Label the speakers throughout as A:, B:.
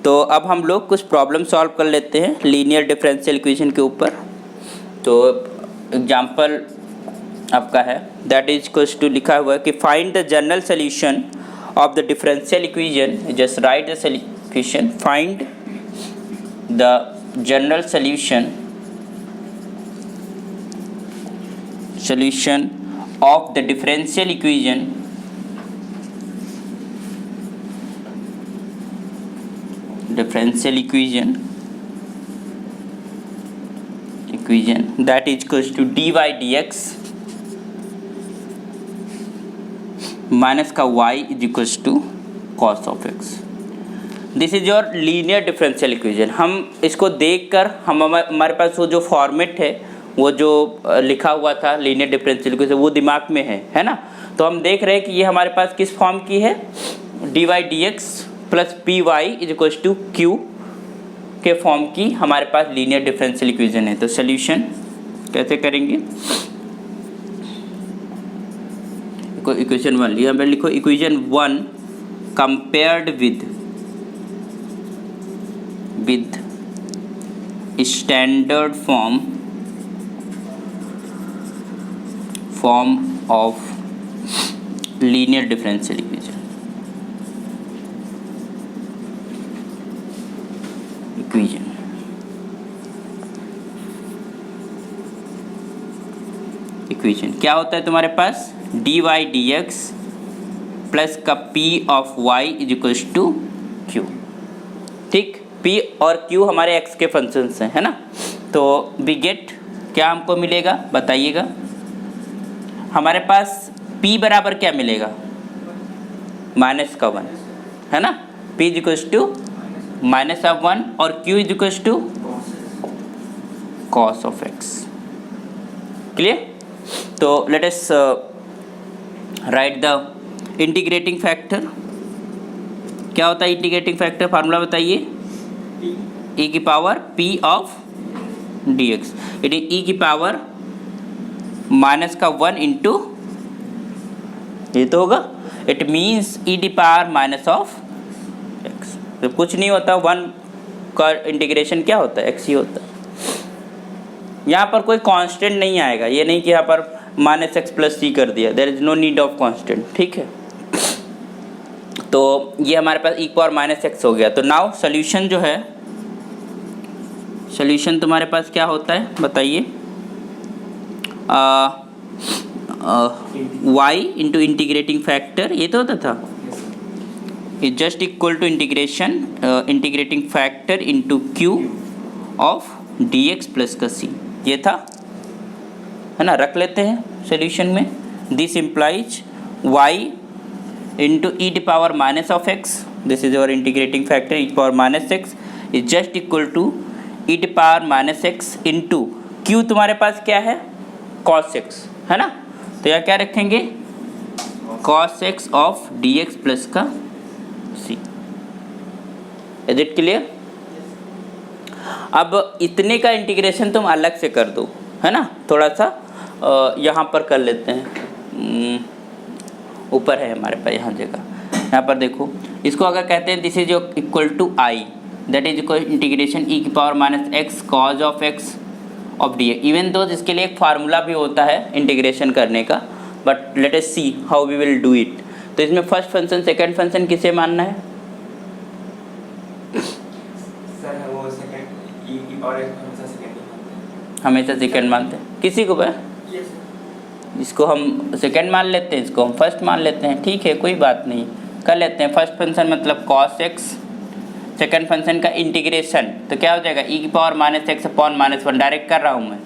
A: तो अब हम लोग कुछ प्रॉब्लम सॉल्व कर लेते हैं लीनियर डिफरेंशियल इक्वेशन के ऊपर। तो एग्जांपल आपका है दैट इज इक्वल्स टू लिखा हुआ है कि find the general solution of the differential equation, just right the solution, find the general solution of the differential equation that is equals to dy dx minus का y is equals to cos of x. This is your linear differential equation. हम इसको देखकर हमारे पास वो जो format है, वो जो लिखा हुआ था लीनियर डिफरेंशियल इक्वेशन, वो दिमाग में है ना। तो हम देख रहे हैं कि ये हमारे पास किस फॉर्म की है, d Y D x plus p y is equals to q के फॉर्म की हमारे पास लीनियर डिफरेंशियल इक्वेशन है। तो सोल्यूशन कैसे करेंगे, इक्वेशन वन लिया, मैं लिखो equation one compared with standard form of linear differential equation क्या होता है तुम्हारे पास, D Y D x plus का P of Y is equals to Q. ठीक, पी और क्यू हमारे एक्स के फंक्शंस हैं, है ना। तो वी गेट, क्या हमको मिलेगा बताइएगा, हमारे पास p बराबर क्या मिलेगा, माइनस का 1, है ना। p is equals to minus of 1 और q is equals to cos of x। Clear. तो let us write the integrating factor. क्या होता है इंटीग्रेटिंग फैक्टर, फार्मूला बताइए, e की power p of dx, it is e की power minus का 1 into, ये तो होगा, it means E D power minus of X. तो कुछ नहीं होता, 1 का इंटीग्रेशन क्या होता है, एक्स ही होता है। यहाँ पर कोई कांस्टेंट नहीं आएगा, ये नहीं कि यहाँ पर माइनस एक्स प्लस सी कर दिया, there is no need of constant. ठीक है, तो ये हमारे पास ई पावर माइनस एक्स हो गया। तो नाउ सोल्यूशन जो है, सोल्यूशन तुम्हारे पास क्या होता है बताइए, y इंटू इंटीग्रेटिंग फैक्टर, ये तो होता था, is just equal to integrating factor into Q of D x plus का सी, ये था, है ना। रख लेते हैं सोल्यूशन में, this implies y into e D power minus of x, this is your integrating factor e power minus x is just equal to e D power minus x into q, तुम्हारे पास क्या है, cos x, है ना। तो यहाँ क्या रखेंगे, cos x of dx plus का c। Is it clear. अब इतने का इंटीग्रेशन तुम अलग से कर दो, है ना। थोड़ा सा यहाँ पर कर लेते हैं, ऊपर है हमारे पास यहाँ जगह, यहाँ पर देखो, इसको अगर कहते हैं this is equal to I, that is equal integration ई की power minus x cos of x of D X. Even though इसके लिए एक फार्मूला भी होता है इंटीग्रेशन करने का, but let us see how we will do it. तो इसमें फर्स्ट फंक्शन सेकंड फंक्शन किसे मानना है,
B: सर वो सेकंड ई की पावर
A: हमेशा सेकंड मानते हैं, किसी को भाई, इसको हम सेकंड मान लेते हैं, इसको हम फर्स्ट मान लेते हैं। ठीक है, कोई बात नहीं, कर लेते हैं। फर्स्ट फंक्शन मतलब cos x, सेकंड फंक्शन का इंटीग्रेशन, तो क्या हो जाएगा, ई की power minus x upon minus 1, direct कर रहा हूँ मैं,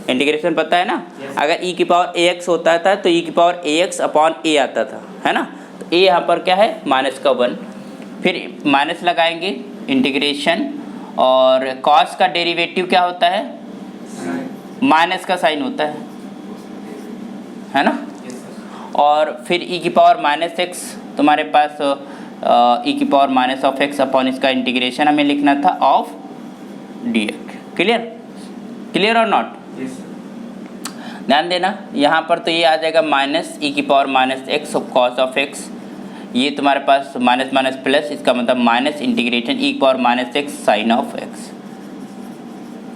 A: इंटीग्रेशन पता है ना। अगर ई की पावर ए एक्स होता था तो ई की पावर ए एक्स अपॉन ए आता था, है ना। तो ए यहाँ पर क्या है, माइनस का 1, फिर माइनस लगाएंगे इंटीग्रेशन, और cos का डेरिवेटिव क्या होता है, माइनस का साइन होता है ना। और फिर ई की पावर माइनस एक्स, तुम्हारे पास ई की power minus of x upon इसका इंटीग्रेशन हमें लिखना था of D x. Clear, clear और नॉट। ध्यान देना यहाँ पर, तो ये आ जाएगा माइनस ई की power minus x of cos of x ये तुम्हारे पास माइनस माइनस प्लस, इसका मतलब minus integration e power minus x sine of x.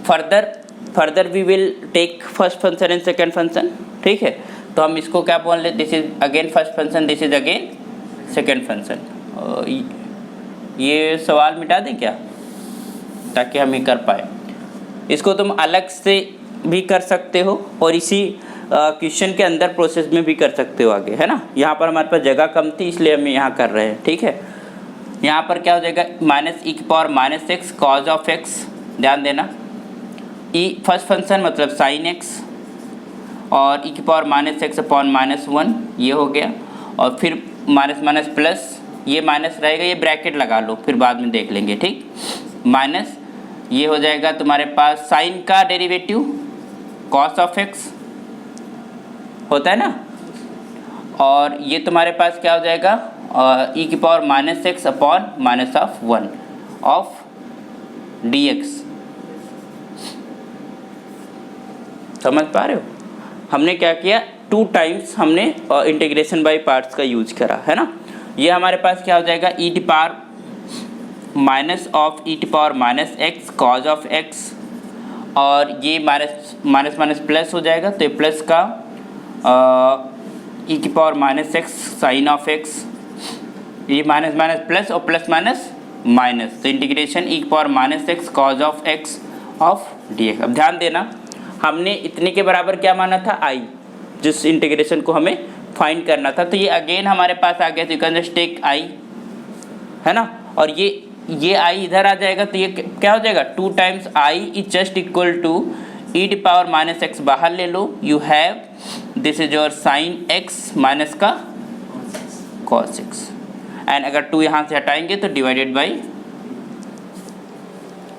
A: Further we will take first function and second function, ठीक है। तो हम इसको क्या बोल रहे, this is again first function, this is again second function. ये सवाल मिटा दें क्या, ताकि हम ये कर पाए। इसको तुम अलग से भी कर सकते हो और इसी क्वेश्चन के अंदर प्रोसेस में भी कर सकते हो आगे, है ना। यहाँ पर हमारे पास जगह कम थी इसलिए हम यहाँ कर रहे हैं, ठीक है। यहाँ पर क्या हो जाएगा, माइनस ई की power minus x cos of x, ध्यान देना। ई फर्स्ट फंक्शन मतलब साइन एक्स और ई की power minus x upon minus one, ये हो गया। और फिर माइनस माइनस प्लस, ये माइनस रहेगा, ये ब्रैकेट लगा लो, फिर बाद में देख लेंगे, ठीक। माइनस ये हो जाएगा तुम्हारे पास साइन का डेरिवेटिव कॉस ऑफ एक्स होता है ना, और ये तुम्हारे पास क्या हो जाएगा, ई की power minus x upon minus of one of D x. समझ पा रहे हो, हमने क्या किया, 2 टाइम्स हमने इंटीग्रेशन बाय पार्ट्स का यूज करा, है ना। ये हमारे पास क्या हो जाएगा, ई T power minus of E T power minus x cos of x, और ये माइनस माइनस माइनस प्लस हो जाएगा, तो ये प्लस का ई की power minus x sine of x, ये माइनस माइनस प्लस और प्लस माइनस माइनस, तो इंटीग्रेशन ई की power minus x cos of x of D x. अब ध्यान देना, हमने इतने के बराबर क्या माना था, आई, जिस इंटीग्रेशन को हमें फाइंड करना था। तो ये अगेन हमारे पास आ गया, तो you can just take I, है ना। और ये आई इधर आ जाएगा, तो ये क्या हो जाएगा, 2 times I is just equal to E T power minus X, बाहर ले लो, you have this is your sine X minus का कॉस एक्स, एंड अगर 2 यहाँ से हटाएंगे तो डिवाइडेड बाई,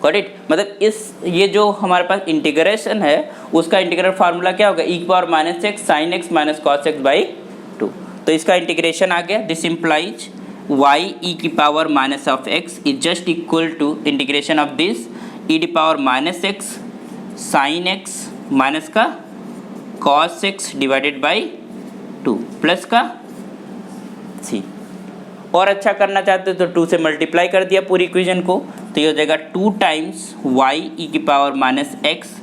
A: गॉट इट। मतलब ये जो हमारे पास इंटीग्रेशन है उसका इंटीग्रल फार्मूला क्या होगा, ई की power minus x sine X minus cos x by 2। तो इसका इंटीग्रेशन आ गया, दिस इम्प्लाइज वाई ई की power minus of X is just equal to integration of this E की power minus x sine X minus का cos X divided by 2 plus का C. और अच्छा करना चाहते हो तो 2 से मल्टीप्लाई कर दिया पूरी इक्वेशन को, तो ये हो जाएगा 2 टाइम्स वाई ई की power minus x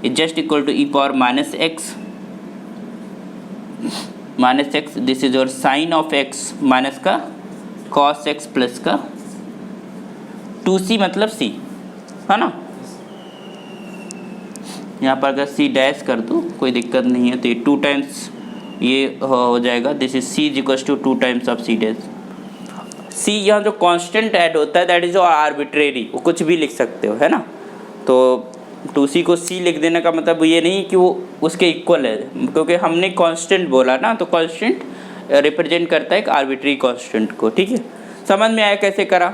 A: is just equal to e power minus x, this is your sine of x minus का कॉस एक्स प्लस का 2c मतलब c, है ना। यहाँ पर अगर c डैश कर दो कोई दिक्कत नहीं है, तो ये 2 टाइम्स ये हो जाएगा, this is c is equal to 2 times of c dash. c यहाँ जो कांस्टेंट ऐड होता है दैट इज आर्बिट्रेरी, वो कुछ भी लिख सकते हो, है ना। तो 2c को c लिख देने का मतलब ये नहीं कि वो उसके इक्वल है, क्योंकि हमने कांस्टेंट बोला ना, तो कांस्टेंट रिप्रेजेंट करता है एक आर्बिट्री कांस्टेंट को, ठीक है। समझ में आया कैसे करा,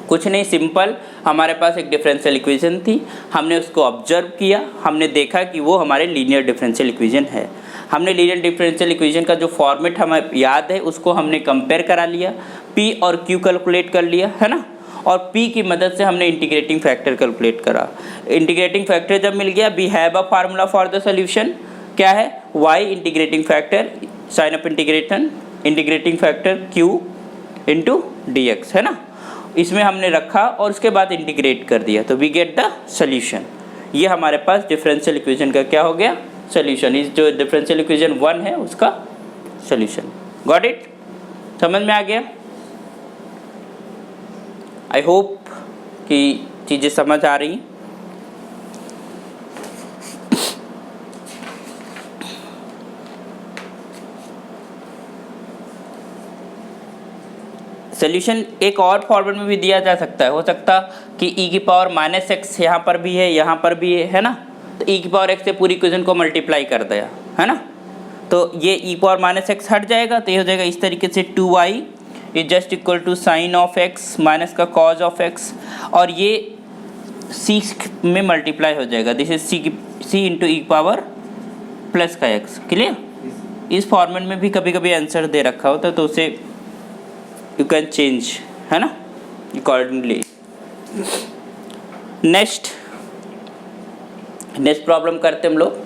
A: कुछ नहीं, सिंपल। हमारे पास एक डिफरेंशियल इक्वेशन थी, हमने उसको ऑब्जर्व किया, हमने देखा कि वो हमारे लीनियर डिफरेंशियल इक्वेशन है। हमने लीनियर डिफरेंशियल इक्वेशन का जो फॉर्मेट हमें याद है उसको हमने कंपेयर करा लिया, p और q कैलकुलेट कर लिया, है ना। और p की मदद से हमने इंटीग्रेटिंग फैक्टर कैलकुलेट करा। इंटीग्रेटिंग फैक्टर जब मिल गया, we have a formula for the solution, क्या है, y integrating factor sine of integrating factor q into d x, है ना। इसमें हमने रखा और उसके बाद इंटीग्रेट कर दिया, तो वी गेट द सोल्यूशन। ये हमारे पास डिफरेंशियल इक्वेशन का क्या हो गया, सोल्यूशन। इस जो डिफरेंशियल इक्वेशन 1 है उसका सोल्यूशन। गॉट इट, समझ में आ गया। आई होप कि चीज़ें समझ आ रही। सोल्यूशन एक और फॉर्मेट में भी दिया जा सकता है, हो सकता कि e की पावर माइनस एक्स यहाँ पर भी है, यहाँ पर भी है ना। तो e की पावर x से पूरी इक्वेशन को मल्टीप्लाई कर दिया, है ना। तो ये e पावर माइनस एक्स हट जाएगा, तो ये हो जाएगा इस तरीके से 2y is just equal to sine of x minus का कॉज ऑफ x, और ये c में मल्टीप्लाई हो जाएगा, this is c into e power plus का x। क्लियर, इस फॉर्मेट में भी कभी कभी आंसर दे रखा होता है, तो उसे यू कैन चेंज, है ना, अकॉर्डिंगली। नेक्स्ट प्रॉब्लम करते हम लोग।